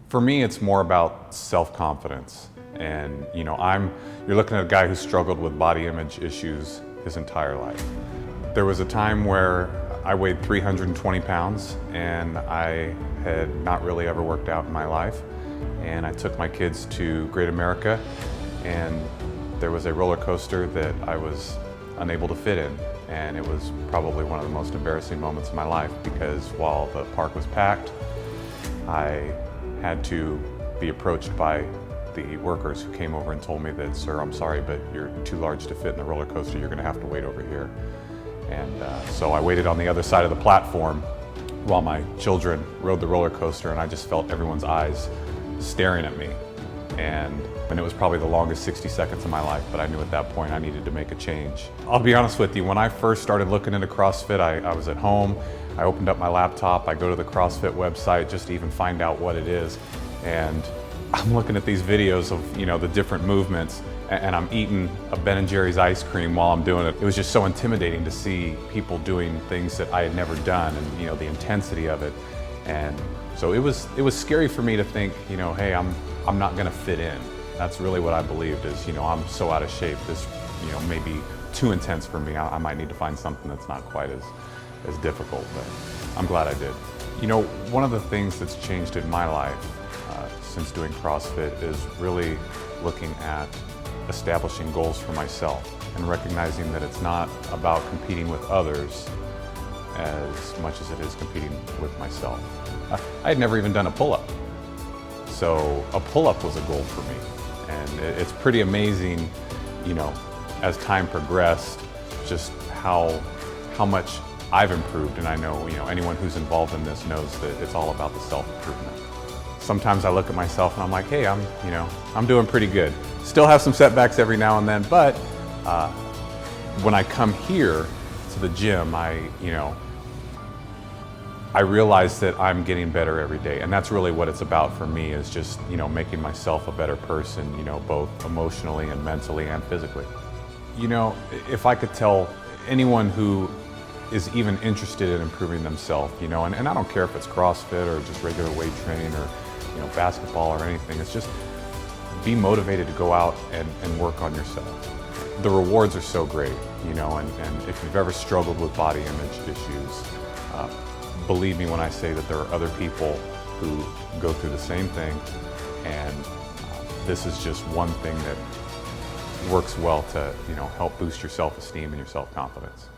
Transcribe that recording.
For me, it's more about self-confidence. And you're looking at a guy who struggled with body image issues his entire life. There was a time where I weighed 320 pounds and I had not really ever worked out in my life. And I took my kids to Great America, and there was a roller coaster that I was unable to fit in. And it was probably one of the most embarrassing moments of my life, because while the park was packed, I had to be approached by the workers who came over and told me that, "Sir, I'm sorry, but you're too large to fit in the roller coaster. You're gonna have to wait over here." And so I waited on the other side of the platform while my children rode the roller coaster, and I just felt everyone's eyes staring at me. And it was probably the longest 60 seconds of my life, but I knew at that point I needed to make a change. I'll be honest with you, when I first started looking into CrossFit, I was at home, I opened up my laptop, I go to the CrossFit website just to even find out what it is. And I'm looking at these videos of the different movements, and I'm eating a Ben & Jerry's ice cream while I'm doing it. It was just so intimidating to see people doing things that I had never done, and the intensity of it. And so it was scary for me to think, hey, I'm not gonna fit in. That's really what I believed is, I'm so out of shape, this may be too intense for me. I might need to find something that's not quite as difficult, but I'm glad I did. One of the things that's changed in my life since doing CrossFit is really looking at establishing goals for myself and recognizing that it's not about competing with others as much as it is competing with myself. I had never even done a pull-up. So a pull-up was a goal for me. And it's pretty amazing, as time progressed, just how much I've improved. And I know, anyone who's involved in this knows that it's all about the self-improvement. Sometimes I look at myself and I'm like, hey, I'm doing pretty good. Still have some setbacks every now and then, but when I come here to the gym, I realize that I'm getting better every day, and that's really what it's about for me, is just making myself a better person, both emotionally and mentally and physically. If I could tell anyone who is even interested in improving themselves, and I don't care if it's CrossFit or just regular weight training or basketball or anything, it's just be motivated to go out and work on yourself. The rewards are so great, and if you've ever struggled with body image issues, believe me when I say that there are other people who go through the same thing, and this is just one thing that works well to help boost your self-esteem and your self-confidence.